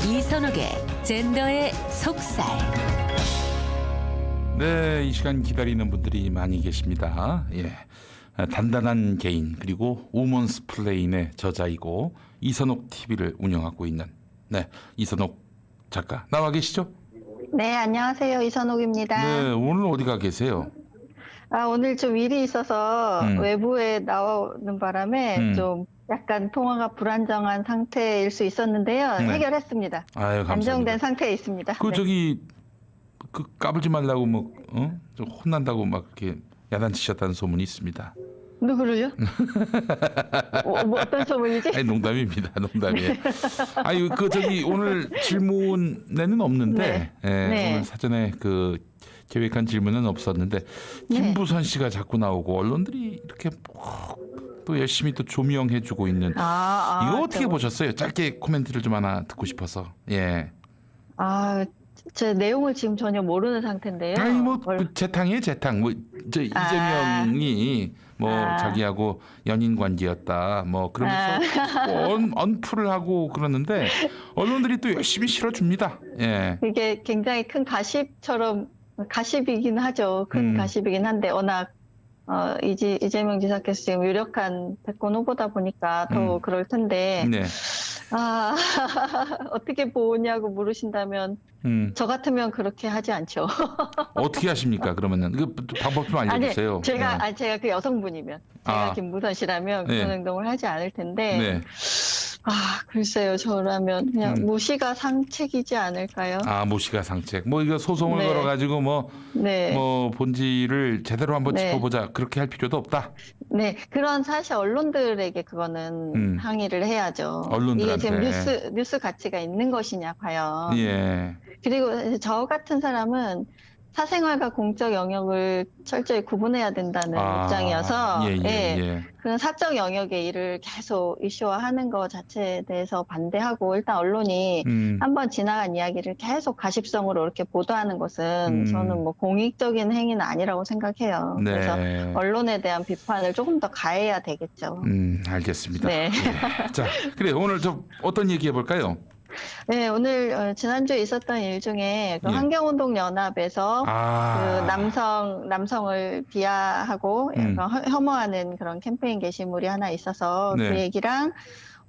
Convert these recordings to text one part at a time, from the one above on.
이선옥의 젠더의 속살. 네, 이 시간 기다리는 분들이 많이 계십니다. 예, 단단한 개인 그리고 우먼스 플레인의 저자이고 이선옥 TV를 운영하고 있는 이선옥 작가 나와 계시죠? 네, 안녕하세요. 이선옥입니다. 네, 오늘 어디 가 계세요? 오늘 좀 일이 있어서 외부에 나오는 바람에 좀 약간 통화가 불안정한 상태일 수 있었는데요. 네. 해결했습니다. 아유, 감사합니다. 안정된 상태에 있습니다. 그 네. 저기 그 까불지 말라고 좀 혼난다고 막 이렇게 야단치셨다는 소문이 있습니다. 누구를요? 뭐 어떤 소문이지? 아니, 농담입니다. 농담이에요. 아니 그 저기 오늘 질문에는 없는데 네. 예, 네. 오늘 사전에 그 계획한 질문은 없었는데 김부선 씨가 자꾸 나오고 언론들이 이렇게 또 열심히 또 조명해주고 있는 이거 어떻게 보셨어요? 짧게 코멘트를 좀 하나 듣고 싶어서. 예. 제 내용을 지금 전혀 모르는 상태인데요. 아니 뭐 재탕이에요, 재탕. 뭐 저 이재명이 뭐 자기하고 연인 관계였다. 뭐 그러면서 언플을 하고 그러는데 언론들이 또 열심히 실어줍니다. 예. 이게 굉장히 큰 가십이긴 하죠. 큰 가십이긴 한데 워낙 이재명 지사께서 지금 유력한 대권 후보다 보니까 더 그럴 텐데. 네. 어떻게 보냐고 물으신다면 저 같으면 그렇게 하지 않죠. 어떻게 하십니까? 그러면은 그 방법 좀 알려주세요. 아니, 제가 그 여성분이면 제가 김부선 씨라면 그런 행동을 하지 않을 텐데. 네. 글쎄요. 저라면 그냥 무시가 상책이지 않을까요? 무시가 상책. 뭐 이거 소송을 걸어가지고 뭐 본질을 제대로 한번 짚어보자. 그렇게 할 필요도 없다. 네, 그런 사실 언론들에게 그거는 항의를 해야죠. 언론들한테. 이게 지금 뉴스 가치가 있는 것이냐 과연. 예. 그리고 저 같은 사람은 사생활과 공적 영역을 철저히 구분해야 된다는 입장이어서 그런 사적 영역의 일을 계속 이슈화하는 것 자체에 대해서 반대하고 일단 언론이 한번 지나간 이야기를 계속 가십성으로 이렇게 보도하는 것은 저는 뭐 공익적인 행위는 아니라고 생각해요. 네. 그래서 언론에 대한 비판을 조금 더 가해야 되겠죠. 알겠습니다. 네. 예. 자, 그래 오늘 좀 어떤 얘기 해볼까요? 네, 오늘 지난주에 있었던 일 중에 그 환경운동연합에서 그 남성을 비하하고 약간 혐오하는 그런 캠페인 게시물이 하나 있어서 그 얘기랑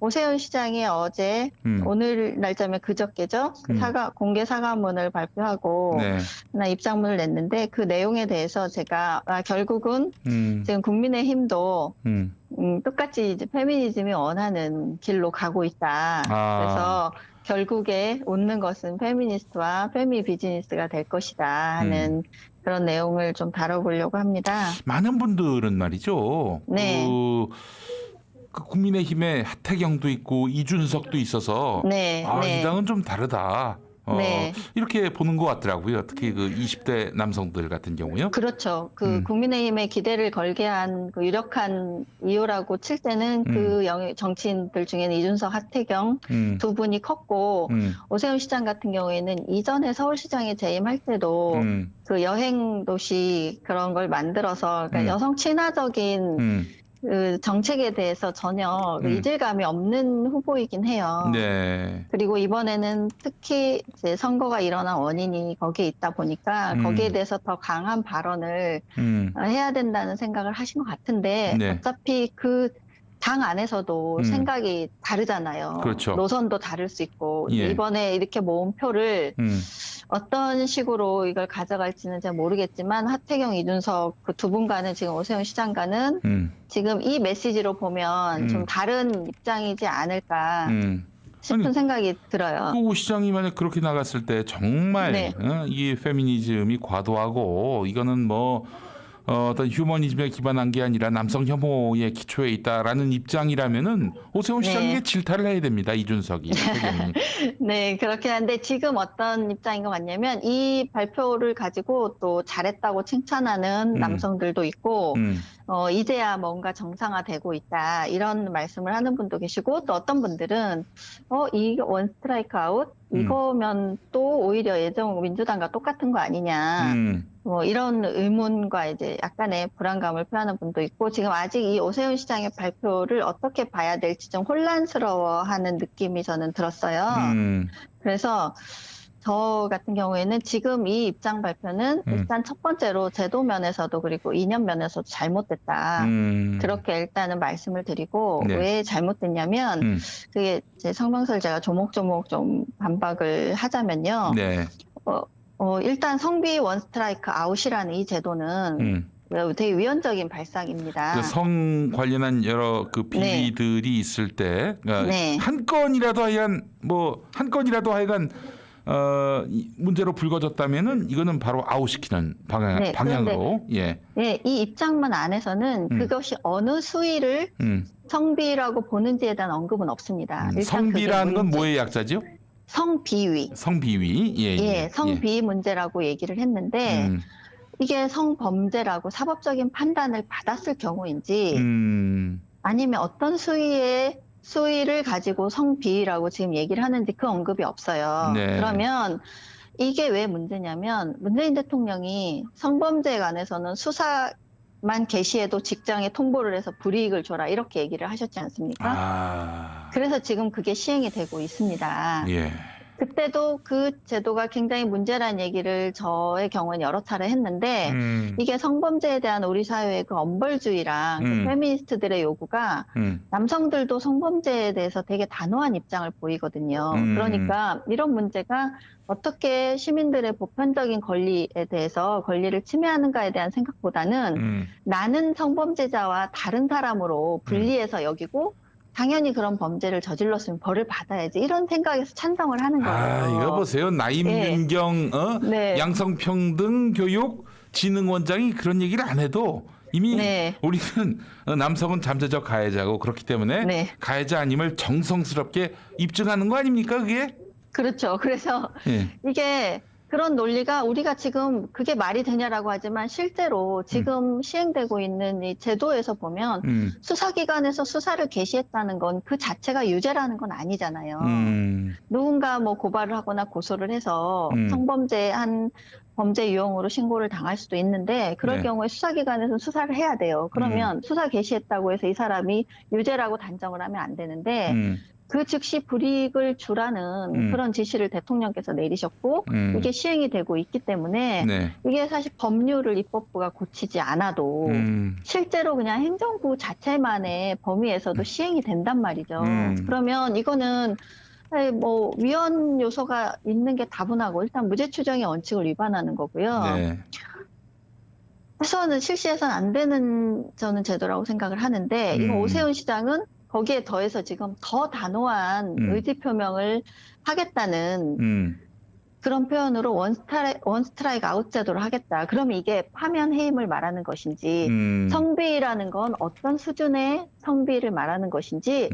오세훈 시장이 어제 오늘 날짜면 그저께죠. 그 공개 사과문을 발표하고 하나 입장문을 냈는데 그 내용에 대해서 제가 결국은 지금 국민의힘도 똑같이 이제 페미니즘이 원하는 길로 가고 있다. 그래서 결국에 웃는 것은 페미니스트와 페미 비즈니스가 될 것이다 하는 그런 내용을 좀 다뤄보려고 합니다. 많은 분들은 말이죠. 네. 그 국민의힘에 하태경도 있고 이준석도 있어서 이 당은 좀 다르다. 이렇게 보는 것 같더라고요. 특히 그 20대 남성들 같은 경우요. 그렇죠. 그 국민의힘에 기대를 걸게 한 그 유력한 이유라고 칠 때는 그 정치인들 중에는 이준석, 하태경 두 분이 컸고 오세훈 시장 같은 경우에는 이전에 서울시장에 재임할 때도 그 여행 도시 그런 걸 만들어서 그러니까 여성 친화적인 그 정책에 대해서 전혀 이질감이 없는 후보이긴 해요. 네. 그리고 이번에는 특히 이제 선거가 일어난 원인이 거기에 있다 보니까 거기에 대해서 더 강한 발언을 해야 된다는 생각을 하신 것 같은데 어차피 그 당 안에서도 생각이 다르잖아요. 그렇죠. 노선도 다를 수 있고 이번에 이렇게 모은 표를 어떤 식으로 이걸 가져갈지는 잘 모르겠지만 하태경, 이준석 그 두 분과는 지금 오세훈 시장과는 지금 이 메시지로 보면 좀 다른 입장이지 않을까 싶은 생각이 들어요. 그 오 시장이 만약 그렇게 나갔을 때 정말 이 페미니즘이 과도하고 이거는 뭐 어떤 휴머니즘에 기반한 게 아니라 남성 혐오의 기초에 있다라는 입장이라면은 오세훈 시장에게 질타를 해야 됩니다. 이준석이. 네, 그렇긴 한데 지금 어떤 입장인 것 같냐면 이 발표를 가지고 또 잘했다고 칭찬하는 남성들도 있고 이제야 뭔가 정상화되고 있다 이런 말씀을 하는 분도 계시고 또 어떤 분들은 이 원 스트라이크 아웃 이거면 또 오히려 예전 민주당과 똑같은 거 아니냐. 뭐 이런 의문과 이제 약간의 불안감을 표하는 분도 있고 지금 아직 이 오세훈 시장의 발표를 어떻게 봐야 될지 좀 혼란스러워하는 느낌이 저는 들었어요. 그래서 저 같은 경우에는 지금 이 입장 발표는 일단 첫 번째로 제도 면에서도 그리고 이념 면에서도 잘못됐다. 그렇게 일단은 말씀을 드리고 네. 왜 잘못됐냐면 그게 제 성명서를 제가 조목조목 좀 반박을 하자면요. 네. 일단 성비 원 스트라이크 아웃이라는 이 제도는 되게 위헌적인 발상입니다. 그 성 관련한 여러 그 비리들이 있을 때 한 건이라도 하여간 문제로 불거졌다면은 이거는 바로 아웃시키는 방향으로. 예. 네, 이 입장문 안에서는 그것이 어느 수위를 성비라고 보는지에 대한 언급은 없습니다. 성비라는 건 뭐의 약자죠? 성비위. 성비위. 예, 성비위 문제라고 얘기를 했는데 이게 성범죄라고 사법적인 판단을 받았을 경우인지 아니면 어떤 수위를 가지고 성비위라고 지금 얘기를 하는지 그 언급이 없어요. 네. 그러면 이게 왜 문제냐면 문재인 대통령이 성범죄에 관해서는 수사만 개시해도 직장에 통보를 해서 불이익을 줘라 이렇게 얘기를 하셨지 않습니까? 그래서 지금 그게 시행이 되고 있습니다. 예. 그때도 그 제도가 굉장히 문제라는 얘기를 저의 경우는 여러 차례 했는데 이게 성범죄에 대한 우리 사회의 그 엄벌주의랑 그 페미니스트들의 요구가 남성들도 성범죄에 대해서 되게 단호한 입장을 보이거든요. 그러니까 이런 문제가 어떻게 시민들의 보편적인 권리에 대해서 권리를 침해하는가에 대한 생각보다는 나는 성범죄자와 다른 사람으로 분리해서 여기고 당연히 그런 범죄를 저질렀으면 벌을 받아야지 이런 생각에서 찬성을 하는 거예요. 이거 보세요. 나임윤경 양성평등 교육 진흥원장이 그런 얘기를 안 해도 이미 우리는 남성은 잠재적 가해자고 그렇기 때문에 가해자 아님을 정성스럽게 입증하는 거 아닙니까 그게? 그렇죠. 그래서 이게 그런 논리가 우리가 지금 그게 말이 되냐라고 하지만 실제로 지금 시행되고 있는 이 제도에서 보면 수사기관에서 수사를 개시했다는 건 그 자체가 유죄라는 건 아니잖아요. 누군가 뭐 고발을 하거나 고소를 해서 성범죄한 범죄 유형으로 신고를 당할 수도 있는데 그럴 경우에 수사기관에서 수사를 해야 돼요. 그러면 수사 개시했다고 해서 이 사람이 유죄라고 단정을 하면 안 되는데 그 즉시 불이익을 주라는 그런 지시를 대통령께서 내리셨고 이게 시행이 되고 있기 때문에 이게 사실 법률을 입법부가 고치지 않아도 실제로 그냥 행정부 자체만의 범위에서도 시행이 된단 말이죠. 그러면 이거는 뭐 위헌 요소가 있는 게 다분하고 일단 무죄 추정의 원칙을 위반하는 거고요. 해서는 실시해서는 안 되는 저는 제도라고 생각을 하는데 이거 오세훈 시장은 거기에 더해서 지금 더 단호한 의지 표명을 하겠다는 그런 표현으로 원 스트라이크 아웃 제도를 하겠다. 그러면 이게 파면 해임을 말하는 것인지 성비라는 건 어떤 수준의 성비를 말하는 것인지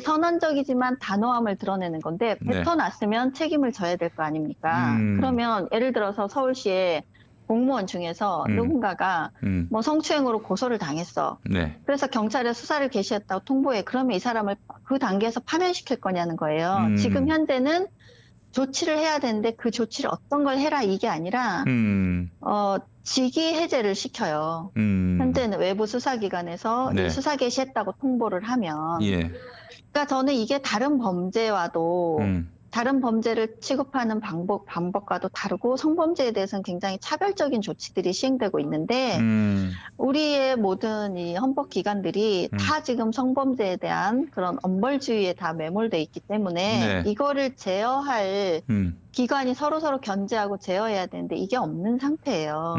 선언적이지만 단호함을 드러내는 건데 뱉어놨으면 책임을 져야 될 거 아닙니까? 그러면 예를 들어서 서울시에 공무원 중에서 누군가가 뭐 성추행으로 고소를 당했어. 그래서 경찰에 수사를 개시했다고 통보해. 그러면 이 사람을 그 단계에서 파면시킬 거냐는 거예요. 지금 현재는 조치를 해야 되는데 그 조치를 어떤 걸 해라 이게 아니라 직위 해제를 시켜요. 현재는 외부 수사기관에서 수사 개시했다고 통보를 하면. 그러니까 저는 이게 다른 범죄와도 다른 범죄를 취급하는 방법과도 다르고 성범죄에 대해서는 굉장히 차별적인 조치들이 시행되고 있는데 우리의 모든 이 헌법기관들이 다 지금 성범죄에 대한 그런 엄벌주의에 다 매몰돼 있기 때문에 이거를 제어할 기관이 서로 견제하고 제어해야 되는데 이게 없는 상태예요.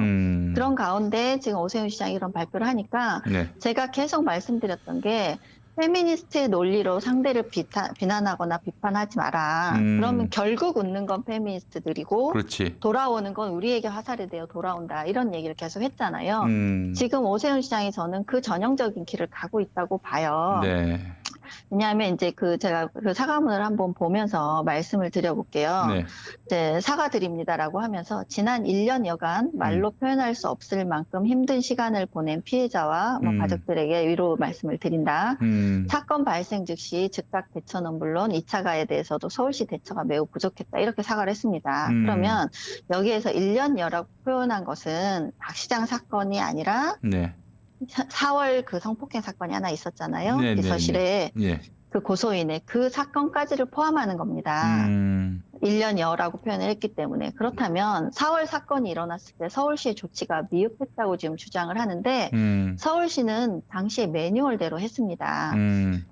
그런 가운데 지금 오세훈 시장이 이런 발표를 하니까 제가 계속 말씀드렸던 게 페미니스트의 논리로 상대를 비난하거나 비판하지 마라. 그러면 결국 웃는 건 페미니스트들이고 돌아오는 건 우리에게 화살이 되어 돌아온다. 이런 얘기를 계속 했잖아요. 지금 오세훈 시장이 저는 그 전형적인 길을 가고 있다고 봐요. 왜냐하면 이제 제가 그 사과문을 한번 보면서 말씀을 드려볼게요. 네. 이제 사과드립니다라고 하면서 지난 1년여간 말로 표현할 수 없을 만큼 힘든 시간을 보낸 피해자와 뭐 가족들에게 위로 말씀을 드린다. 사건 발생 즉시 즉각 대처는 물론 2차 가해에 대해서도 서울시 대처가 매우 부족했다. 이렇게 사과를 했습니다. 그러면 여기에서 1년여라고 표현한 것은 박 시장 사건이 아니라 네. 4월 그 성폭행 사건이 하나 있었잖아요. 네, 비서실에 네. 그 고소인의 그 사건까지를 포함하는 겁니다. 1년여라고 표현을 했기 때문에. 그렇다면 4월 사건이 일어났을 때 서울시의 조치가 미흡했다고 지금 주장을 하는데 서울시는 당시에 매뉴얼대로 했습니다.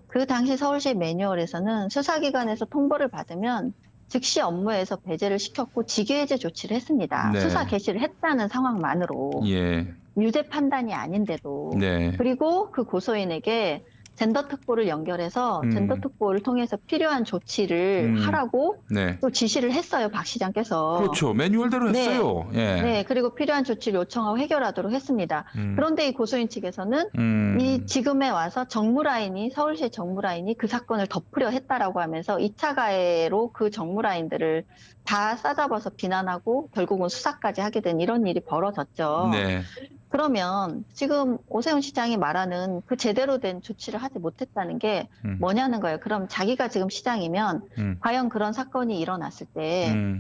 그 당시 서울시 매뉴얼에서는 수사기관에서 통보를 받으면 즉시 업무에서 배제를 시켰고 직위해제 조치를 했습니다. 네. 수사 개시를 했다는 상황만으로. 예. 유죄 판단이 아닌데도. 네. 그리고 그 고소인에게 젠더 특보를 연결해서 젠더 특보를 통해서 필요한 조치를 하라고 네. 또 지시를 했어요, 박 시장께서. 그렇죠. 매뉴얼대로 네. 했어요. 예. 네, 그리고 필요한 조치를 요청하고 해결하도록 했습니다. 그런데 이 고소인 측에서는 이 지금에 와서 정무라인이, 서울시 정무라인이 그 사건을 덮으려 했다라고 하면서 2차 가해로 그 정무라인들을 다 싸잡아서 비난하고 결국은 수사까지 하게 된 이런 일이 벌어졌죠. 네. 그러면 지금 오세훈 시장이 말하는 그 제대로 된 조치를 하지 못했다는 게 뭐냐는 거예요. 그럼 자기가 지금 시장이면 과연 그런 사건이 일어났을 때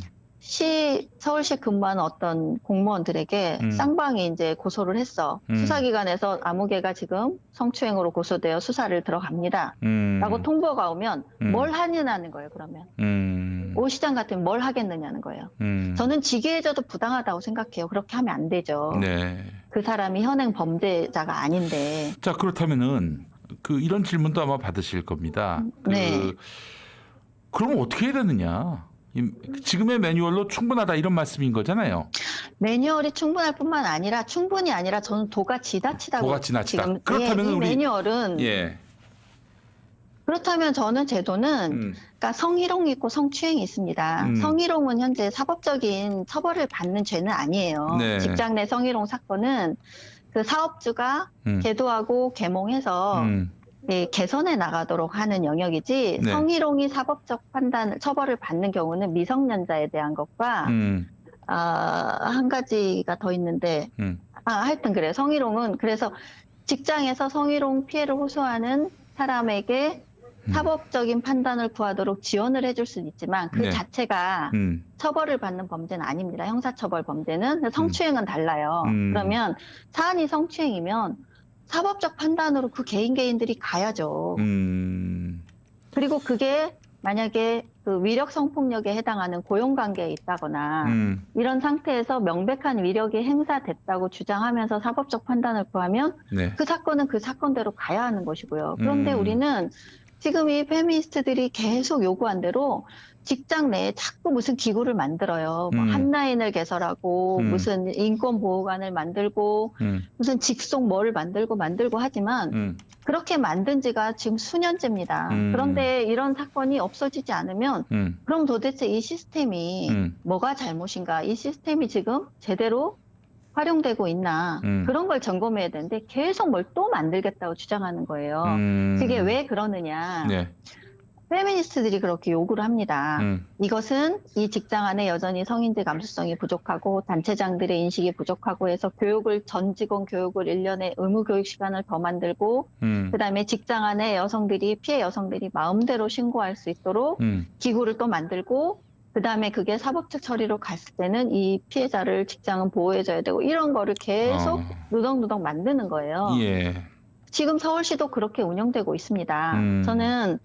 서울시 근무하는 어떤 공무원들에게 쌍방이 이제 고소를 했어. 수사기관에서 아무개가 지금 성추행으로 고소되어 수사를 들어갑니다. 라고 통보가 오면 뭘 하느냐는 거예요, 그러면. 오 시장 같으면 뭘 하겠느냐는 거예요. 저는 직위해줘도 부당하다고 생각해요. 그렇게 하면 안 되죠. 네. 그 사람이 현행 범죄자가 아닌데. 자, 그렇다면은 이런 질문도 아마 받으실 겁니다. 네. 그럼 어떻게 해야 되느냐? 지금의 매뉴얼로 충분하다 이런 말씀인 거잖아요. 매뉴얼이 충분할 뿐만 아니라 충분이 아니라 저는 도가 지나치다고. 도가 지나치다. 지금 그렇다면 이 우리 매뉴얼은 예. 그렇다면 저는 제도는 그러니까 성희롱이 있고 성추행이 있습니다. 성희롱은 현재 사법적인 처벌을 받는 죄는 아니에요. 네. 직장 내 성희롱 사건은 그 사업주가 계도하고 계몽해서 개선해 나가도록 하는 영역이지 네. 성희롱이 사법적 판단, 처벌을 받는 경우는 미성년자에 대한 것과 한 가지가 더 있는데 하여튼 그래요. 성희롱은 그래서 직장에서 성희롱 피해를 호소하는 사람에게 사법적인 판단을 구하도록 지원을 해줄 수는 있지만 그 네. 자체가 처벌을 받는 범죄는 아닙니다. 형사처벌 범죄는. 성추행은 달라요. 그러면 사안이 성추행이면 사법적 판단으로 그 개인들이 가야죠. 그리고 그게 만약에 그 위력 성폭력에 해당하는 고용관계에 있다거나 이런 상태에서 명백한 위력이 행사됐다고 주장하면서 사법적 판단을 구하면 네. 그 사건은 그 사건대로 가야 하는 것이고요. 그런데 우리는 지금 이 페미니스트들이 계속 요구한 대로 직장 내에 자꾸 무슨 기구를 만들어요. 뭐 한라인을 개설하고 무슨 인권보호관을 만들고 무슨 직속 뭐를 만들고 하지만 그렇게 만든 지가 지금 수년째입니다. 그런데 이런 사건이 없어지지 않으면 그럼 도대체 이 시스템이 뭐가 잘못인가? 이 시스템이 지금 제대로 활용되고 있나 그런 걸 점검해야 되는데 계속 뭘 또 만들겠다고 주장하는 거예요. 그게 왜 그러느냐. 네. 페미니스트들이 그렇게 요구를 합니다. 이것은 이 직장 안에 여전히 성인지 감수성이 부족하고 단체장들의 인식이 부족하고 해서 전 직원 교육을 1년에 의무 교육 시간을 더 만들고 그다음에 직장 안에 피해 여성들이 마음대로 신고할 수 있도록 기구를 또 만들고 그다음에 그게 사법적 처리로 갔을 때는 이 피해자를 직장은 보호해줘야 되고 이런 거를 계속 누덕누덕 만드는 거예요. 예. 지금 서울시도 그렇게 운영되고 있습니다. 저는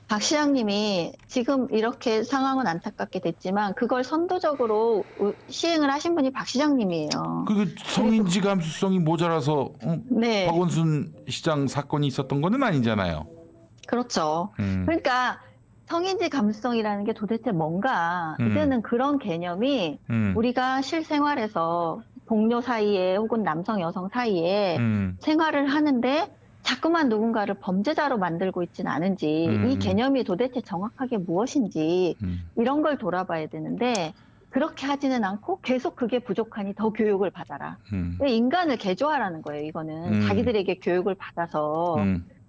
박 시장님이 지금 이렇게 상황은 안타깝게 됐지만 그걸 선도적으로 시행을 하신 분이 박 시장님이에요. 그 성인지 감수성이 모자라서 네. 박원순 시장 사건이 있었던 거는 아니잖아요. 그렇죠. 그러니까 성인지 감수성이라는 게 도대체 뭔가 이제는 그런 개념이 우리가 실생활에서 동료 사이에 혹은 남성 여성 사이에 생활을 하는데 자꾸만 누군가를 범죄자로 만들고 있지는 않은지 이 개념이 도대체 정확하게 무엇인지 이런 걸 돌아봐야 되는데 그렇게 하지는 않고 계속 그게 부족하니 더 교육을 받아라. 인간을 개조하라는 거예요. 이거는 자기들에게 교육을 받아서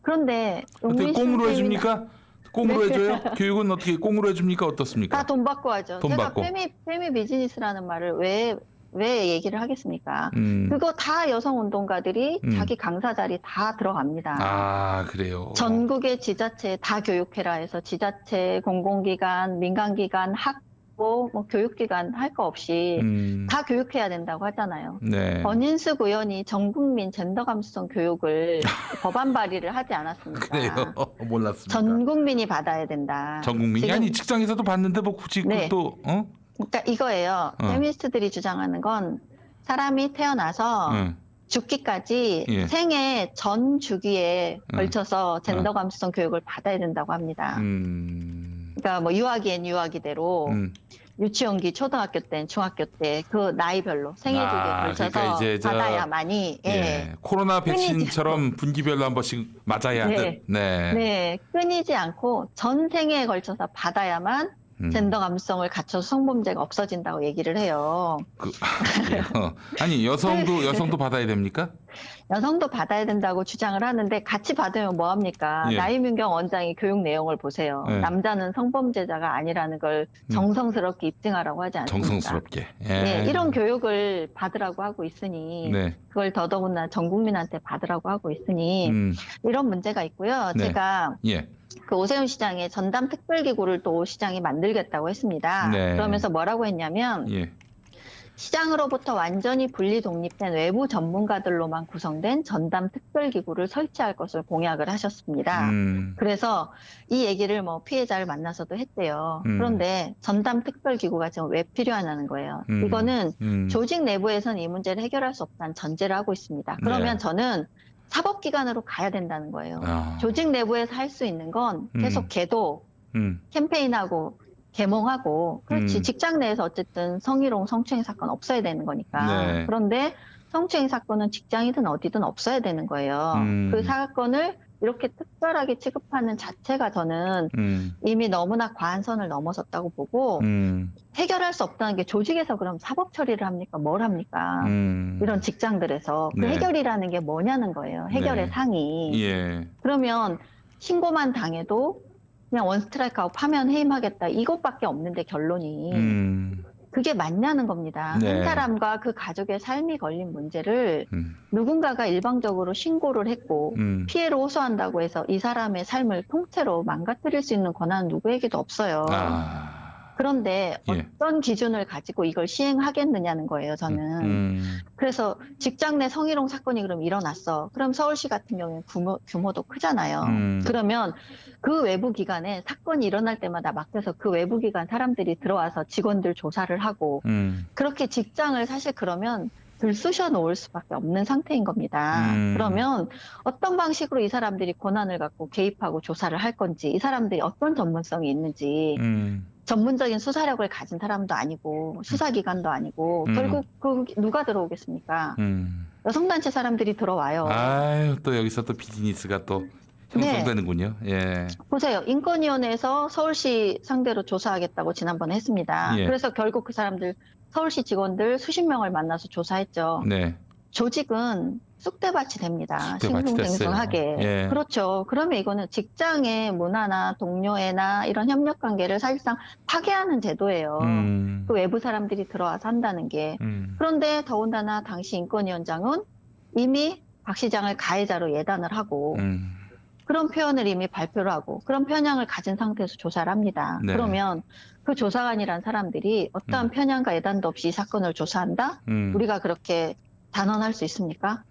그런데 어떻게 꽁으로 해줍니까? 꽁으로 해줘요? 교육은 어떻게 꽁으로 해줍니까? 어떻습니까? 다 돈 받고 하죠. 돈 제가 받고. 페미 비즈니스라는 말을 왜 얘기를 하겠습니까? 그거 다 여성 운동가들이 자기 강사 자리 다 들어갑니다. 아, 그래요. 전국의 지자체 다 교육해라 해서 지자체, 공공기관, 민간기관, 학교, 뭐 교육기관 할 거 없이 다 교육해야 된다고 하잖아요. 네. 권인숙 의원이 전국민 젠더 감수성 교육을 법안 발의를 하지 않았습니까? 그래요. 몰랐습니다. 전 국민이 받아야 된다. 전 국민이 지금, 아니 직장에서도 봤는데 뭐 굳이 네. 또 그러니까 이거예요. 페미니스트들이 주장하는 건 사람이 태어나서 죽기까지 예. 생애 전 주기에 걸쳐서 젠더 감수성 교육을 받아야 된다고 합니다. 그러니까 뭐 유아기엔 유아기대로 유치원기 초등학교 때, 중학교 때 그 나이별로 생애 주기에 걸쳐서 그러니까 이제 받아야만이 예. 코로나 백신처럼 분기별로 한 번씩 맞아야 네. 하듯. 네. 네, 끊이지 않고 전 생애에 걸쳐서 받아야만 젠더 감수성을 갖춰서 성범죄가 없어진다고 얘기를 해요. 아니 여성도 받아야 됩니까? 여성도 받아야 된다고 주장을 하는데 같이 받으면 뭐합니까? 예. 나이민경 원장이 교육 내용을 보세요. 예. 남자는 성범죄자가 아니라는 걸 정성스럽게 입증하라고 하지 않습니까? 정성스럽게. 예. 네, 이런 교육을 받으라고 하고 있으니 네. 그걸 더더군다나 전 국민한테 받으라고 하고 있으니 이런 문제가 있고요. 네. 제가 예. 그 오세훈 시장에 전담 특별기구를 또 시장이 만들겠다고 했습니다. 네. 그러면서 뭐라고 했냐면 예. 시장으로부터 완전히 분리 독립된 외부 전문가들로만 구성된 전담 특별기구를 설치할 것을 공약을 하셨습니다. 그래서 이 얘기를 뭐 피해자를 만나서도 했대요. 그런데 전담 특별기구가 지금 왜 필요하냐는 거예요. 이거는 조직 내부에서는 이 문제를 해결할 수 없다는 전제를 하고 있습니다. 그러면 네. 저는 사법기관으로 가야 된다는 거예요. 아. 조직 내부에서 할 수 있는 건 계속 계도, 캠페인하고 계몽하고 그렇지 직장 내에서 어쨌든 성희롱 성추행 사건 없어야 되는 거니까. 네. 그런데 성추행 사건은 직장이든 어디든 없어야 되는 거예요. 그 사건을 이렇게 특별하게 취급하는 자체가 저는 이미 너무나 과한 선을 넘어섰다고 보고 해결할 수 없다는 게 조직에서 그럼 사법 처리를 합니까? 뭘 합니까? 이런 직장들에서 그 네. 해결이라는 게 뭐냐는 거예요. 해결의 네. 상이. 예. 그러면 신고만 당해도 그냥 원스트라이크하고 파면 해임하겠다 이것밖에 없는데 결론이 그게 맞냐는 겁니다. 네. 한 사람과 그 가족의 삶이 걸린 문제를 누군가가 일방적으로 신고를 했고 피해를 호소한다고 해서 이 사람의 삶을 통째로 망가뜨릴 수 있는 권한은 누구에게도 없어요. 그런데 예. 어떤 기준을 가지고 이걸 시행하겠느냐는 거예요, 저는. 그래서 직장 내 성희롱 사건이 그럼 일어났어. 그럼 서울시 같은 경우에는 규모도 크잖아요. 그러면 그 외부 기관에 사건이 일어날 때마다 맡겨서 그 외부 기관 사람들이 들어와서 직원들 조사를 하고 그렇게 직장을 사실 그러면 들쑤셔 놓을 수밖에 없는 상태인 겁니다. 그러면 어떤 방식으로 이 사람들이 권한을 갖고 개입하고 조사를 할 건지 이 사람들이 어떤 전문성이 있는지 전문적인 수사력을 가진 사람도 아니고 수사기관도 아니고 결국 누가 들어오겠습니까? 여성단체 사람들이 들어와요. 아유 또 여기서 또 비즈니스가 또 형성되는군요. 네. 예. 보세요. 인권위원회에서 서울시 상대로 조사하겠다고 지난번에 했습니다. 예. 그래서 결국 그 사람들 서울시 직원들 수십 명을 만나서 조사했죠. 네. 조직은 쑥대밭이 됩니다. 쑥대밭이 싱숭생숭하게. 예. 그렇죠. 그러면 이거는 직장의 문화나 동료애나 이런 협력관계를 사실상 파괴하는 제도예요. 그 외부 사람들이 들어와서 한다는 게. 그런데 더군다나 당시 인권위원장은 이미 박 시장을 가해자로 예단을 하고 그런 표현을 이미 발표를 하고 그런 편향을 가진 상태에서 조사를 합니다. 네. 그러면 그 조사관이란 사람들이 어떠한 편향과 예단도 없이 이 사건을 조사한다? 우리가 그렇게 단언할 수 있습니까?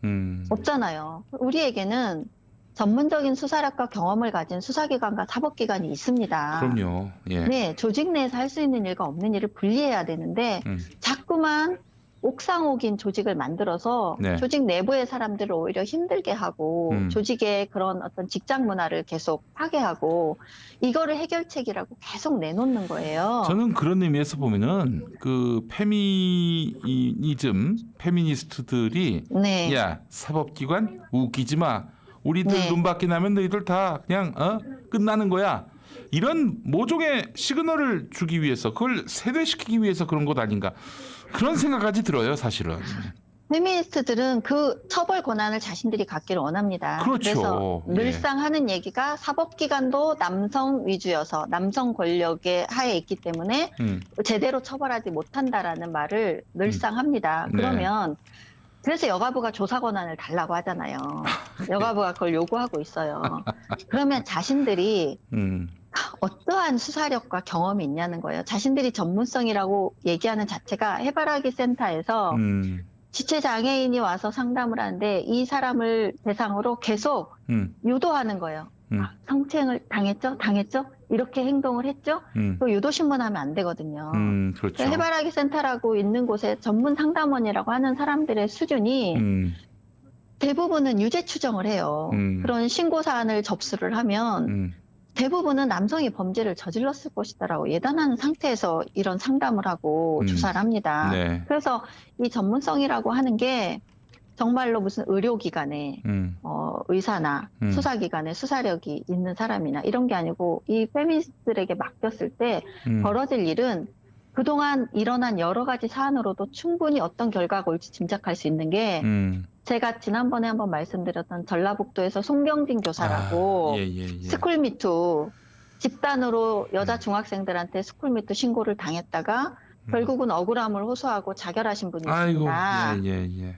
없잖아요. 우리에게는 전문적인 수사력과 경험을 가진 수사기관과 사법기관이 있습니다. 그럼요. 예. 네, 조직 내에서 할 수 있는 일과 없는 일을 분리해야 되는데 자꾸만 옥상옥인 조직을 만들어서 네. 조직 내부의 사람들을 오히려 힘들게 하고 조직의 그런 어떤 직장 문화를 계속 파괴하고 이거를 해결책이라고 계속 내놓는 거예요. 저는 그런 의미에서 보면은 그 페미니스트들이 네. 야 사법기관 웃기지 마. 우리들 네. 눈밖에 나면 너희들 다 그냥 끝나는 거야. 이런 모종의 시그널을 주기 위해서 그걸 세뇌시키기 위해서 그런 것 아닌가 그런 생각까지 들어요 사실은. 페미니스트들은 그 처벌 권한을 자신들이 갖기를 원합니다. 그렇죠. 그래서 예. 늘상 하는 얘기가 사법기관도 남성 위주여서 남성 권력의 하에 있기 때문에 제대로 처벌하지 못한다라는 말을 늘상 합니다. 네. 그러면 그래서 여가부가 조사 권한을 달라고 하잖아요. 여가부가 그걸 요구하고 있어요. 그러면 자신들이 어떠한 수사력과 경험이 있냐는 거예요. 자신들이 전문성이라고 얘기하는 자체가 해바라기 센터에서 지체장애인이 와서 상담을 하는데 이 사람을 대상으로 계속 유도하는 거예요. 성추행을 당했죠? 이렇게 행동을 했죠? 그 유도신문하면 안 되거든요. 그렇죠. 해바라기 센터라고 있는 곳에 전문 상담원이라고 하는 사람들의 수준이 대부분은 유죄 추정을 해요. 그런 신고 사안을 접수를 하면 대부분은 남성이 범죄를 저질렀을 것이다라고 예단하는 상태에서 이런 상담을 하고 조사를 합니다. 네. 그래서 이 전문성이라고 하는 게 정말로 무슨 의료기관에 의사나 수사기관에 수사력이 있는 사람이나 이런 게 아니고 이 페미니스트들에게 맡겼을 때 벌어질 일은 그동안 일어난 여러 가지 사안으로도 충분히 어떤 결과가 올지 짐작할 수 있는 게 제가 지난번에 한번 말씀드렸던 전라북도에서 송경진 교사라고 스쿨미투 집단으로 여자 중학생들한테 스쿨미투 신고를 당했다가 결국은 억울함을 호소하고 자결하신 분이 있습니다.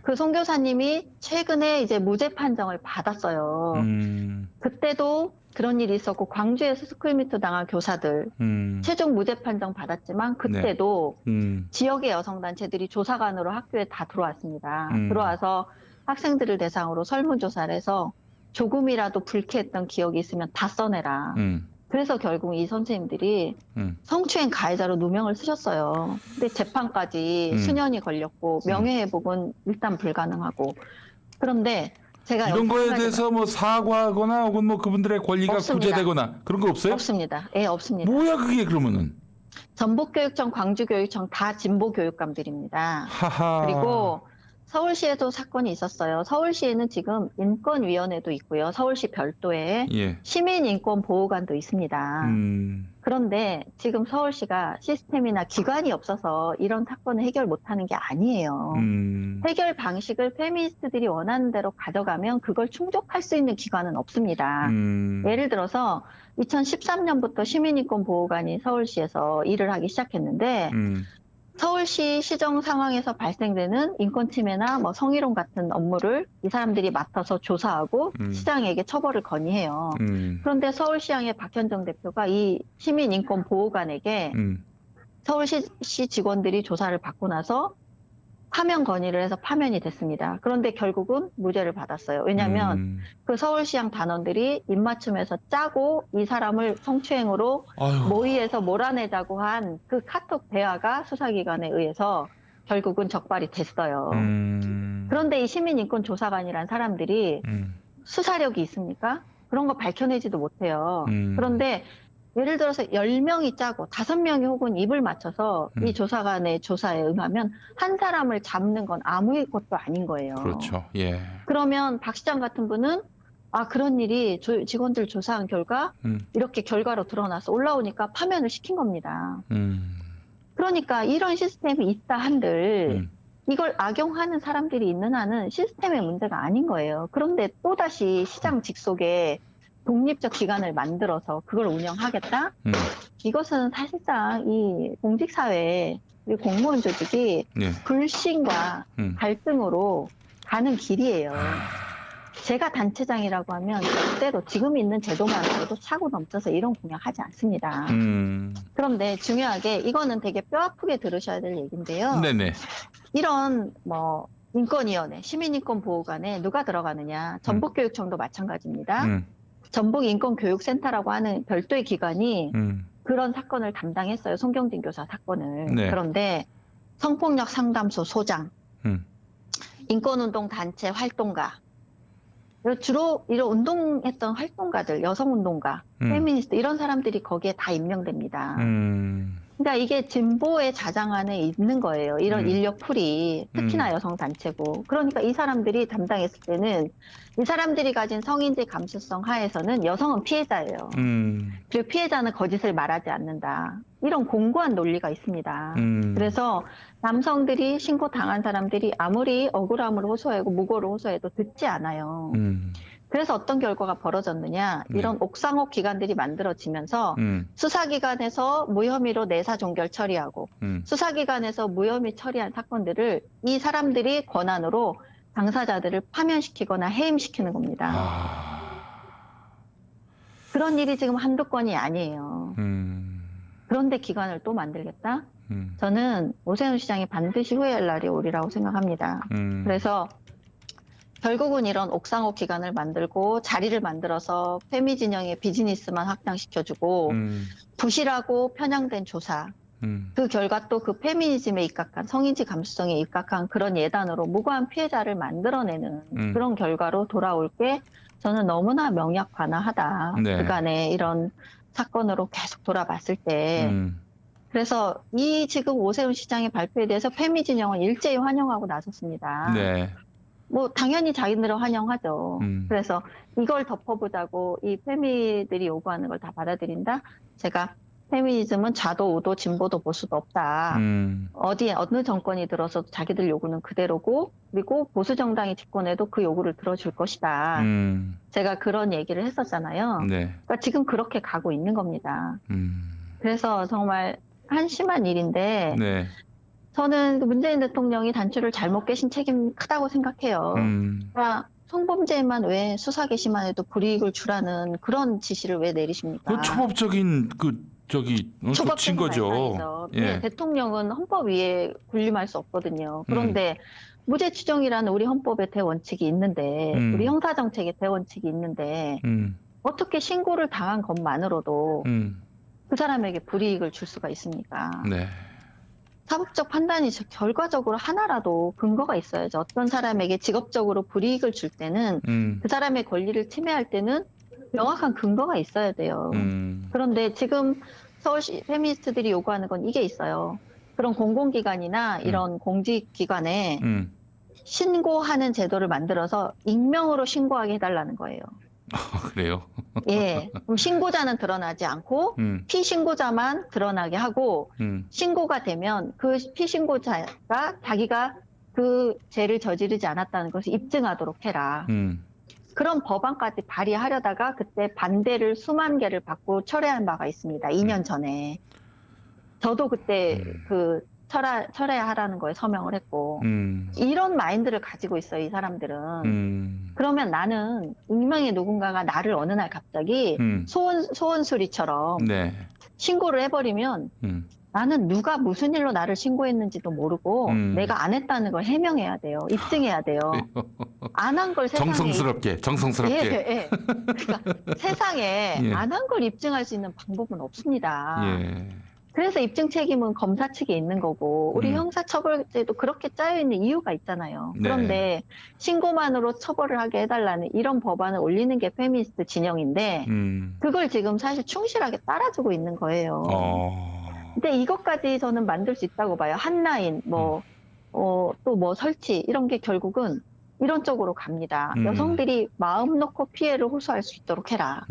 그 송 교사님이 최근에 이제 무죄 판정을 받았어요. 그때도 그런 일이 있었고 광주에서 스쿨미투 당한 교사들 최종 무죄 판정 받았지만 그때도 지역의 여성단체들이 조사관으로 학교에 다 들어왔습니다. 들어와서 학생들을 대상으로 설문조사를 해서 조금이라도 불쾌했던 기억이 있으면 다 써내라. 그래서 결국 이 선생님들이 성추행 가해자로 누명을 쓰셨어요. 근데 재판까지 수년이 걸렸고 명예회복은 일단 불가능하고. 그런데 제가 이런 거에 대해서 뭐 사과하거나 혹은 뭐 그분들의 권리가 없습니다. 구제되거나 그런 거 없어요? 없습니다. 예, 없습니다. 뭐야 그게 그러면은? 전북교육청, 광주교육청 다 진보교육감들입니다. 하하. 그리고 서울시에도 사건이 있었어요. 서울시에는 지금 인권위원회도 있고요. 서울시 별도에 시민인권보호관도 있습니다. 그런데 지금 서울시가 시스템이나 기관이 없어서 이런 사건을 해결 못하는 게 아니에요. 해결 방식을 페미니스트들이 원하는 대로 가져가면 그걸 충족할 수 있는 기관은 없습니다. 예를 들어서 2013년부터 시민인권보호관이 서울시에서 일을 하기 시작했는데 서울시 시정 상황에서 발생되는 인권 침해나 뭐 성희롱 같은 업무를 이 사람들이 맡아서 조사하고 시장에게 처벌을 건의해요. 그런데 서울시장의 박현정 대표가 이 시민인권보호관에게 서울시 직원들이 조사를 받고 나서 파면 건의를 해서 파면이 됐습니다. 그런데 결국은 무죄를 받았어요. 왜냐하면 그 서울시장 단원들이 입맞춤해서 짜고 이 사람을 성추행으로 모의해서 몰아내자고 한 그 카톡 대화가 수사기관에 의해서 결국은 적발이 됐어요. 그런데 이 시민인권조사관이란 사람들이 수사력이 있습니까? 그런 거 밝혀내지도 못해요. 그런데 예를 들어서 10명이 짜고 5명이 혹은 입을 맞춰서 이 조사관의 조사에 응하면 한 사람을 잡는 건 아무것도 아닌 거예요. 그렇죠. 예. 그러면 박 시장 같은 분은 그런 일이 직원들 조사한 결과 이렇게 결과로 드러나서 올라오니까 파면을 시킨 겁니다. 그러니까 이런 시스템이 있다 한들 이걸 악용하는 사람들이 있는 한은 시스템의 문제가 아닌 거예요. 그런데 또다시 시장 직속에 독립적 기관을 만들어서 그걸 운영하겠다? 이것은 사실상 이 공직사회, 공무원 조직이 불신과 갈등으로 가는 길이에요. 제가 단체장이라고 하면 절대로 지금 있는 제도만으로도 차고 넘쳐서 이런 공약하지 않습니다. 그런데 중요하게 이거는 되게 뼈아프게 들으셔야 될 얘기인데요. 네네. 이런 뭐 인권위원회, 시민인권보호관에 누가 들어가느냐. 전북교육청도 마찬가지입니다. 전북인권교육센터라고 하는 별도의 기관이 그런 사건을 담당했어요. 송경진 교사 사건을. 그런데 성폭력 상담소 소장, 인권운동 단체 활동가, 주로 이런 운동했던 활동가들, 여성운동가, 페미니스트 이런 사람들이 거기에 다 임명됩니다. 그러니까 이게 진보의 자장 안에 있는 거예요. 이런 인력 풀이 특히나 여성 단체고. 그러니까 이 사람들이 담당했을 때는 이 사람들이 가진 성인지 감수성 하에서는 여성은 피해자예요. 그리고 피해자는 거짓을 말하지 않는다. 이런 공고한 논리가 있습니다. 그래서 남성들이 신고 당한 사람들이 아무리 억울함을 호소하고 무고를 호소해도 듣지 않아요. 그래서 어떤 결과가 벌어졌느냐. 이런 옥상옥 기관들이 만들어지면서 수사기관에서 무혐의로 내사 종결 처리하고 수사기관에서 무혐의 처리한 사건들을 이 사람들이 권한으로 당사자들을 파면시키거나 해임시키는 겁니다. 그런 일이 지금 한두 건이 아니에요. 그런데 기관을 또 만들겠다? 저는 오세훈 시장이 반드시 후회할 날이 오리라고 생각합니다. 그래서 결국은 이런 옥상옥 기관을 만들고 자리를 만들어서 페미 진영의 비즈니스만 확장시켜주고 부실하고 편향된 조사, 그 결과 또 그 페미니즘에 입각한 성인지 감수성에 입각한 그런 예단으로 무고한 피해자를 만들어내는 그런 결과로 돌아올 게 저는 너무나 명약관화하다. 네. 그간의 이런 사건으로 계속 돌아봤을 때. 그래서 이 지금 오세훈 시장의 발표에 대해서 페미 진영은 일제히 환영하고 나섰습니다. 네. 뭐 당연히 자기들은 환영하죠. 그래서 이걸 덮어보자고 이 페미들이 요구하는 걸 다 받아들인다? 제가 페미니즘은 좌도 우도 진보도 보수도 없다. 어느 정권이 들어서도 자기들 요구는 그대로고 그리고 보수 정당이 집권해도 그 요구를 들어줄 것이다. 제가 그런 얘기를 했었잖아요. 네. 그러니까 지금 그렇게 가고 있는 겁니다. 그래서 정말 한심한 일인데 네. 저는 문재인 대통령이 단추를 잘못 깨신 책임 크다고 생각해요. 그러니까 성범죄만 왜 수사 개시만 해도 불이익을 주라는 그런 지시를 왜 내리십니까? 그 초법적인 친 거죠. 발상이죠. 예. 네, 대통령은 헌법 위에 군림할 수 없거든요. 그런데 무죄 추정이라는 우리 헌법의 대원칙이 있는데 우리 형사정책의 대원칙이 있는데 어떻게 신고를 당한 것만으로도 그 사람에게 불이익을 줄 수가 있습니까? 네. 사법적 판단이 결과적으로 하나라도 근거가 있어야죠. 어떤 사람에게 직업적으로 불이익을 줄 때는 그 사람의 권리를 침해할 때는 명확한 근거가 있어야 돼요. 그런데 지금 서울시 페미니스트들이 요구하는 건 이게 있어요. 그런 공공기관이나 이런 공직기관에 신고하는 제도를 만들어서 익명으로 신고하게 해달라는 거예요. 그래요? 예. 그럼 신고자는 드러나지 않고 피신고자만 드러나게 하고 신고가 되면 그 피신고자가 자기가 그 죄를 저지르지 않았다는 것을 입증하도록 해라. 그런 법안까지 발의하려다가 그때 반대를 수만 개를 받고 철회한 바가 있습니다. 2년 전에. 저도 그때 그 철회하라는 거에 서명을 했고 이런 마인드를 가지고 있어요. 이 사람들은. 그러면 나는 익명의 누군가가 나를 어느 날 갑자기 소원수리처럼 네. 신고를 해버리면 나는 누가 무슨 일로 나를 신고했는지도 모르고 내가 안 했다는 걸 해명해야 돼요. 입증해야 돼요. 안 한 걸 세상에. 정성스럽게. 예, 예. 그러니까 세상에 예. 안 한 걸 입증할 수 있는 방법은 없습니다. 예. 그래서 입증 책임은 검사 측에 있는 거고 우리 형사처벌제도 그렇게 짜여 있는 이유가 있잖아요. 네. 그런데 신고만으로 처벌을 하게 해달라는 이런 법안을 올리는 게 페미니스트 진영인데 그걸 지금 사실 충실하게 따라주고 있는 거예요. 근데 이것까지 저는 만들 수 있다고 봐요. 한라인, 또 뭐 설치 이런 게 결국은 이런 쪽으로 갑니다. 여성들이 마음 놓고 피해를 호소할 수 있도록 해라.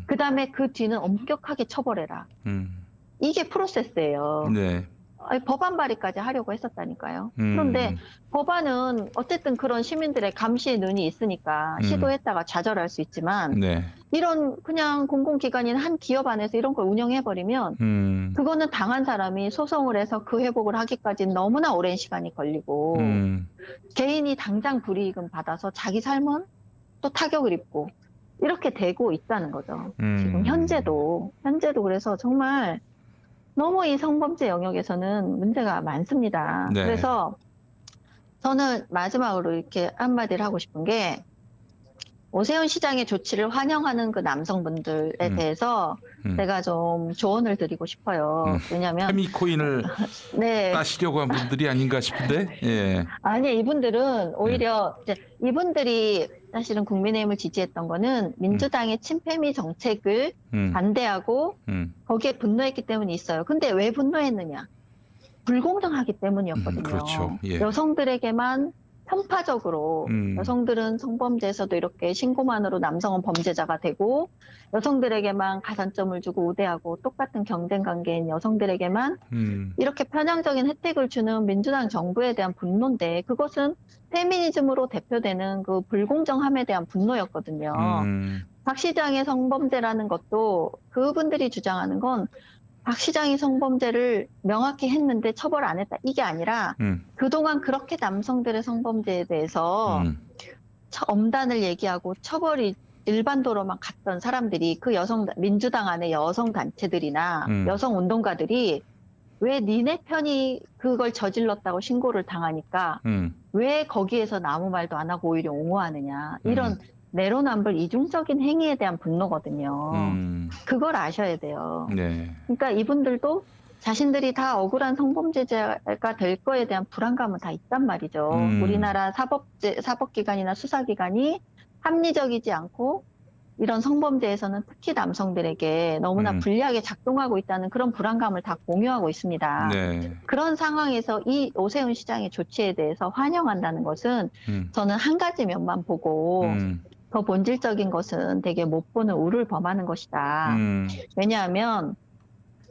그 다음에 그 뒤는 엄격하게 처벌해라. 이게 프로세스예요. 네. 법안 발의까지 하려고 했었다니까요. 그런데 법안은 어쨌든 그런 시민들의 감시의 눈이 있으니까 시도했다가 좌절할 수 있지만 네. 이런 그냥 공공기관인 한 기업 안에서 이런 걸 운영해버리면 그거는 당한 사람이 소송을 해서 그 회복을 하기까지 너무나 오랜 시간이 걸리고 개인이 당장 불이익은 받아서 자기 삶은 또 타격을 입고 이렇게 되고 있다는 거죠. 지금 현재도 그래서 정말 너무 이 성범죄 영역에서는 문제가 많습니다. 네. 그래서 저는 마지막으로 이렇게 한마디를 하고 싶은 게 오세훈 시장의 조치를 환영하는 그 남성분들에 대해서 제가 좀 조언을 드리고 싶어요. 왜냐하면 페미코인을 네. 따시려고 한 분들이 아닌가 싶은데. 예. 아니 이분들은 오히려 이제 이분들이 사실은 국민의힘을 지지했던 거는 민주당의 친페미 정책을 반대하고 거기에 분노했기 때문이 있어요. 근데 왜 분노했느냐? 불공정하기 때문이었거든요. 그렇죠. 예. 여성들에게만 편파적으로 여성들은 성범죄에서도 이렇게 신고만으로 남성은 범죄자가 되고 여성들에게만 가산점을 주고 우대하고 똑같은 경쟁 관계인 여성들에게만 이렇게 편향적인 혜택을 주는 민주당 정부에 대한 분노인데 그것은 페미니즘으로 대표되는 그 불공정함에 대한 분노였거든요. 박 시장의 성범죄라는 것도 그분들이 주장하는 건 박 시장이 성범죄를 명확히 했는데 처벌 안 했다. 이게 아니라 그동안 그렇게 남성들의 성범죄에 대해서 엄단을 얘기하고 처벌이 일반도로만 갔던 사람들이 그 민주당 안에 여성 단체들이나 여성 운동가들이 왜 니네 편이 그걸 저질렀다고 신고를 당하니까 왜 거기에서 아무 말도 안 하고 오히려 옹호하느냐. 이런 내로남불 이중적인 행위에 대한 분노거든요. 그걸 아셔야 돼요. 네. 그러니까 이분들도 자신들이 다 억울한 성범죄자가 될 거에 대한 불안감은 다 있단 말이죠. 우리나라 사법기관이나 수사기관이 합리적이지 않고 이런 성범죄에서는 특히 남성들에게 너무나 불리하게 작동하고 있다는 그런 불안감을 다 공유하고 있습니다. 네. 그런 상황에서 이 오세훈 시장의 조치에 대해서 환영한다는 것은 저는 한 가지 면만 보고 더 본질적인 것은 되게 못 보는 우를 범하는 것이다. 왜냐하면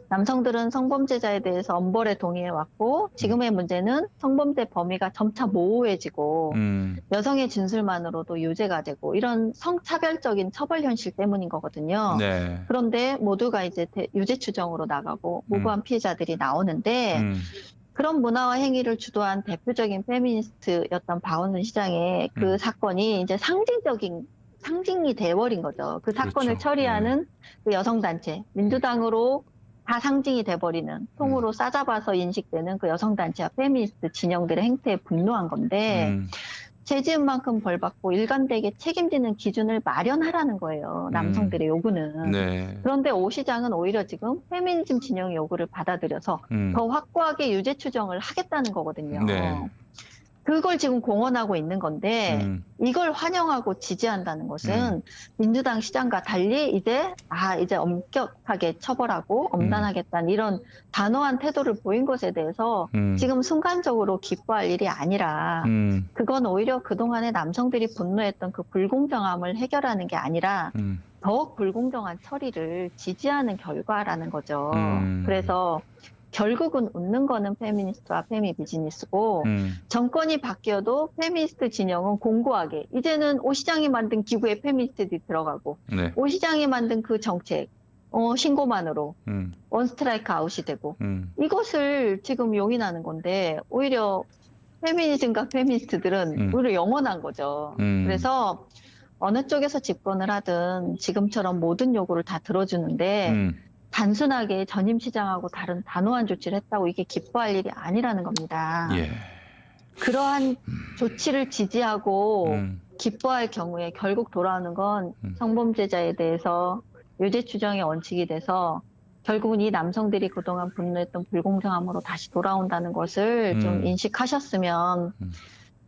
남성들은 성범죄자에 대해서 엄벌에 동의해왔고 지금의 문제는 성범죄 범위가 점차 모호해지고 여성의 진술만으로도 유죄가 되고 이런 성차별적인 처벌 현실 때문인 거거든요. 네. 그런데 모두가 이제 유죄 추정으로 나가고 무고한 피해자들이 나오는데 그런 문화와 행위를 주도한 대표적인 페미니스트였던 박원순 시장의 그 사건이 이제 상징이 돼버린 거죠. 그 사건을 그렇죠. 처리하는 그 여성단체, 민주당으로 다 상징이 돼버리는 통으로 싸잡아서 인식되는 그 여성단체와 페미니스트 진영들의 행태에 분노한 건데 죄지은 만큼 벌받고 일관되게 책임지는 기준을 마련하라는 거예요. 남성들의 요구는. 네. 그런데 오 시장은 오히려 지금 페미니즘 진영의 요구를 받아들여서 더 확고하게 유죄 추정을 하겠다는 거거든요. 네. 그걸 지금 공언하고 있는 건데 이걸 환영하고 지지한다는 것은 민주당 시장과 달리 이제 엄격하게 처벌하고 엄단하겠다는 이런 단호한 태도를 보인 것에 대해서 지금 순간적으로 기뻐할 일이 아니라 그건 오히려 그동안에 남성들이 분노했던 그 불공정함을 해결하는 게 아니라 더욱 불공정한 처리를 지지하는 결과라는 거죠. 그래서 결국은 웃는 거는 페미니스트와 페미 비즈니스고 정권이 바뀌어도 페미니스트 진영은 공고하게 이제는 오 시장이 만든 기구에 페미니스트들이 들어가고 오 시장이 만든 그 정책 신고만으로 원스트라이크 아웃이 되고 이것을 지금 용인하는 건데 오히려 페미니즘과 페미니스트들은 오히려 영원한 거죠. 그래서 어느 쪽에서 집권을 하든 지금처럼 모든 요구를 다 들어주는데 단순하게 전임 시장하고 다른 단호한 조치를 했다고 이게 기뻐할 일이 아니라는 겁니다. 예. 그러한 조치를 지지하고 기뻐할 경우에 결국 돌아오는 건 성범죄자에 대해서 유죄 추정의 원칙이 돼서 결국은 이 남성들이 그동안 분노했던 불공정함으로 다시 돌아온다는 것을 좀 인식하셨으면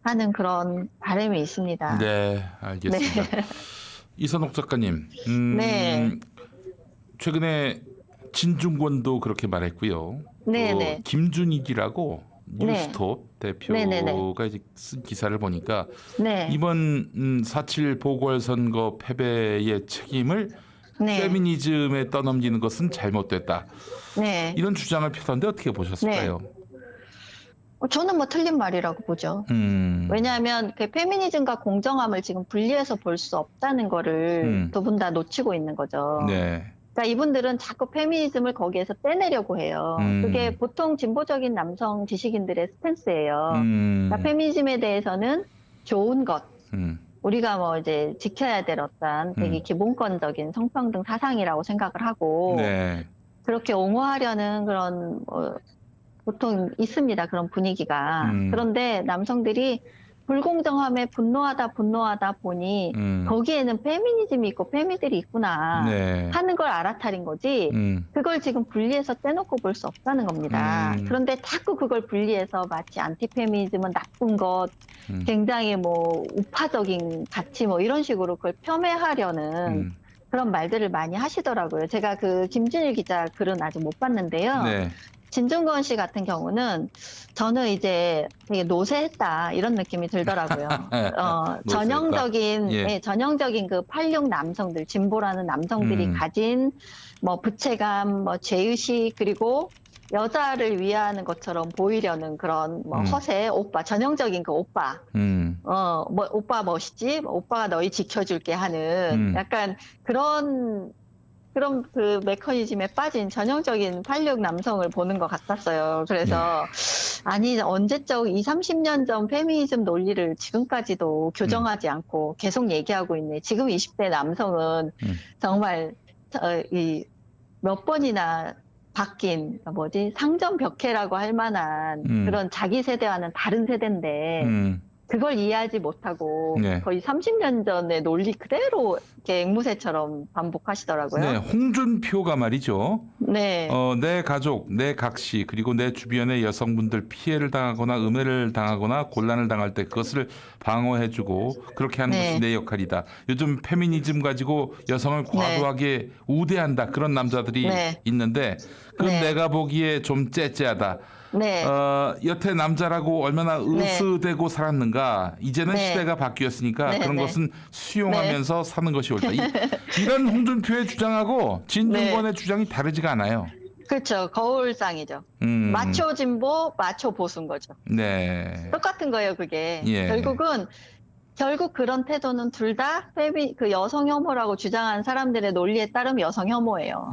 하는 그런 바람이 있습니다. 네, 알겠습니다. 네. 이선옥 작가님, 네. 최근에 진중권도 그렇게 말했고요. 네네. 김준익이라고 뉴스톱 대표가 이제 쓴 기사를 보니까 이번 4.7 보궐선거 패배의 책임을 페미니즘에 떠넘기는 것은 잘못됐다. 이런 주장을 펴던데 어떻게 보셨을까요? 저는 뭐 틀린 말이라고 보죠. 왜냐하면 그 페미니즘과 공정함을 지금 분리해서 볼 수 없다는 거를 두 분 다 놓치고 있는 거죠. 그러니까 이분들은 자꾸 페미니즘을 거기에서 떼내려고 해요. 그게 보통 진보적인 남성 지식인들의 스탠스예요. 그러니까 페미니즘에 대해서는 좋은 것, 우리가 뭐 이제 지켜야 될 어떤 되게 기본권적인 성평등 사상이라고 생각을 하고 그렇게 옹호하려는 그런 보통 있습니다. 그런 분위기가. 그런데 남성들이 불공정함에 분노하다 보니 거기에는 페미니즘이 있고 페미들이 있구나 네. 하는 걸 알아차린 거지 그걸 지금 분리해서 떼놓고 볼 수 없다는 겁니다. 그런데 자꾸 그걸 분리해서 마치 안티페미니즘은 나쁜 것, 굉장히 뭐 우파적인 가치 뭐 이런 식으로 그걸 폄훼하려는 그런 말들을 많이 하시더라고요. 제가 그 김준일 기자 글은 아직 못 봤는데요. 네. 진중권 씨 같은 경우는 저는 이제 되게 노쇠했다 이런 느낌이 들더라고요. 전형적인 예. 네, 전형적인 그 86 남성들 진보라는 남성들이 가진 뭐 부채감, 뭐 죄의식 그리고 여자를 위하는 것처럼 보이려는 그런 뭐 허세, 오빠 전형적인 그 오빠, 뭐 오빠 멋있지, 뭐 오빠가 너희 지켜줄게 하는 약간 그런 그 메커니즘에 빠진 전형적인 86 남성을 보는 것 같았어요. 그래서 아니 언제적 20, 30년 전 페미니즘 논리를 지금까지도 교정하지 않고 계속 얘기하고 있네. 지금 20대 남성은 정말 이 몇 번이나 바뀐 상전벽해라고 할 만한 그런 자기 세대와는 다른 세대인데 그걸 이해하지 못하고 네. 거의 30년 전의 논리 그대로 이렇게 앵무새처럼 반복하시더라고요. 네, 홍준표가 말이죠. 네. 내 가족, 내 각시 그리고 내 주변의 여성분들 피해를 당하거나 음해를 당하거나 곤란을 당할 때 그것을 방어해주고 그렇게 하는 네. 것이 내 역할이다. 요즘 페미니즘 가지고 여성을 과도하게 우대한다. 그런 남자들이 네. 있는데 그건 네. 내가 보기에 좀 째째하다. 네. 여태 남자라고 얼마나 으스대고 살았는가. 이제는 네. 시대가 바뀌었으니까 네. 그런 네. 것은 수용하면서 사는 것이 옳다. 이런 홍준표의 주장하고 진중권의 주장이 다르지가 않아요. 그렇죠. 거울상이죠. 마초 진보, 마초 보수인 거죠. 네. 똑같은 거예요, 그게. 예. 결국 그런 태도는 둘 다 그 여성 혐오라고 주장하는 사람들의 논리에 따르면 여성 혐오예요.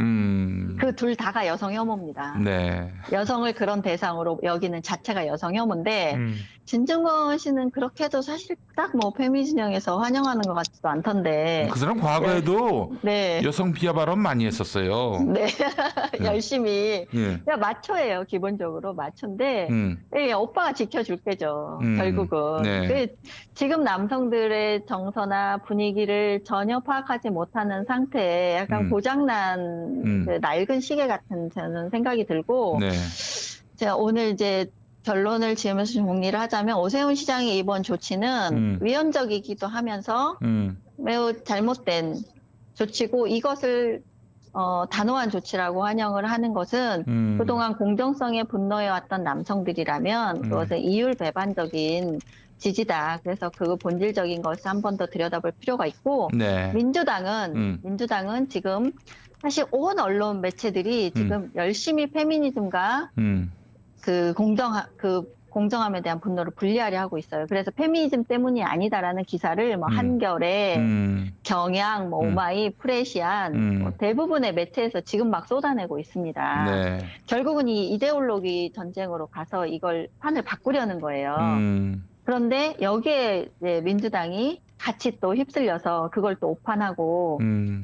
그 둘 다가 여성 혐오입니다. 네. 여성을 그런 대상으로 여기는 자체가 여성 혐오인데 진중권 씨는 그렇게 해도 사실 딱 뭐 페미진영에서 환영하는 것 같지도 않던데. 그 사람 과거에도 네. 여성 비하 발언 많이 했었어요. 네. 열심히. 예. 그냥 마초예요, 기본적으로. 마초인데, 예, 오빠가 지켜줄게죠, 결국은. 네. 지금 남성들의 정서나 분위기를 전혀 파악하지 못하는 상태에 약간 고장난 그 낡은 시계 같은 저는 생각이 들고, 네. 제가 오늘 이제 결론을 지으면서 정리를 하자면, 오세훈 시장의 이번 조치는 위헌적이기도 하면서 매우 잘못된 조치고, 이것을 단호한 조치라고 환영을 하는 것은 그동안 공정성에 분노해왔던 남성들이라면 그것은 이율배반적인 지지다. 그래서 그 본질적인 것을 한 번 더 들여다볼 필요가 있고 네. 민주당은 지금 사실 온 언론 매체들이 지금 열심히 페미니즘과 그 공정함에 대한 분노를 분리하려 하고 있어요. 그래서 페미니즘 때문이 아니다라는 기사를 뭐 한겨레, 경향, 뭐 오마이, 프레시안 뭐 대부분의 매체에서 지금 막 쏟아내고 있습니다. 네. 결국은 이 이데올로기 전쟁으로 가서 이걸 판을 바꾸려는 거예요. 그런데 여기에 이제 민주당이 같이 또 휩쓸려서 그걸 또 오판하고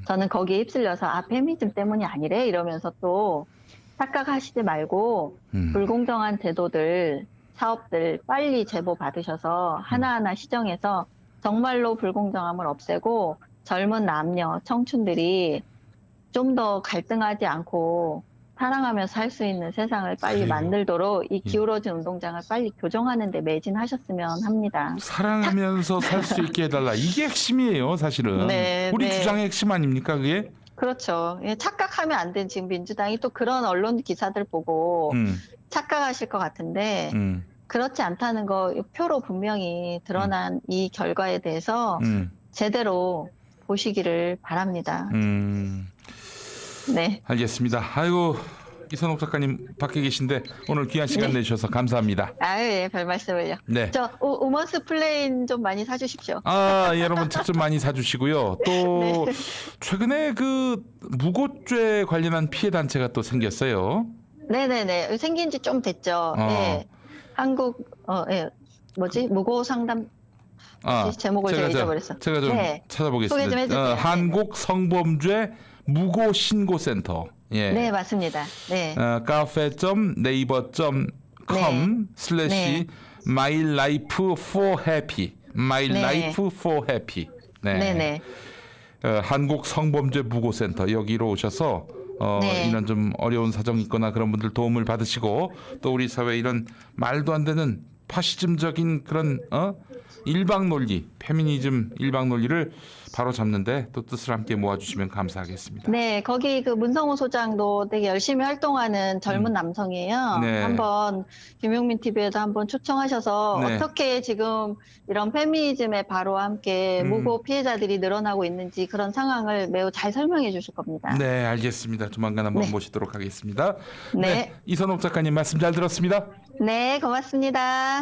저는 거기에 휩쓸려서 페미니즘 때문이 아니래 이러면서 또 착각하시지 말고 불공정한 제도들 사업들 빨리 제보 받으셔서 하나하나 시정해서 정말로 불공정함을 없애고 젊은 남녀, 청춘들이 좀 더 갈등하지 않고 사랑하면서 살 수 있는 세상을 빨리 만들도록 이 기울어진 운동장을 빨리 교정하는 데 매진하셨으면 합니다. 사랑하면서 살 수 있게 해달라. 이게 핵심이에요, 사실은. 네, 우리 네. 주장의 핵심 아닙니까, 그게? 그렇죠. 착각하면 안 된 지금 민주당이 또 그런 언론 기사들 보고 착각하실 것 같은데 그렇지 않다는 거 표로 분명히 드러난 이 결과에 대해서 제대로 보시기를 바랍니다. 네. 알겠습니다. 아이고, 이선옥 작가님 밖에 계신데 오늘 귀한 시간 내주셔서 감사합니다. 아유, 예, 별 말씀을요. 네. 저 우먼스 플레인 좀 많이 사주십시오. 여러분 책 좀 많이 사주시고요. 또 최근에 그 무고죄 관련한 피해 단체가 또 생겼어요. 네네네. 생긴 지 좀 됐죠. 예. 무고 상담. 제목을 제가 잊어버렸어. 제가 좀 찾아보겠습니다. 소개 좀 해주세요. 한국 성범죄 무고 신고센터. 예. 네, 맞습니다. 네. cafe.naver.com/ My Life for Happy. My 네. Life for Happy. 네. 네네. 한국 성범죄 부고센터 여기로 오셔서 네. 이런 좀 어려운 사정이 있거나 그런 분들 도움을 받으시고 또 우리 사회 이런 말도 안 되는 파시즘적인 그런 일방 논리, 페미니즘 일방 논리를 바로 잡는데 또 뜻을 함께 모아주시면 감사하겠습니다. 네, 거기 그 문성호 소장도 되게 열심히 활동하는 젊은 남성이에요. 네. 한번 김용민 TV에도 한번 초청하셔서 네. 어떻게 지금 이런 페미니즘의 바로와 함께 무고 피해자들이 늘어나고 있는지 그런 상황을 매우 잘 설명해 주실 겁니다. 네, 알겠습니다. 조만간 한번 네. 모시도록 하겠습니다. 네. 이선옥 작가님 말씀 잘 들었습니다. 네, 고맙습니다.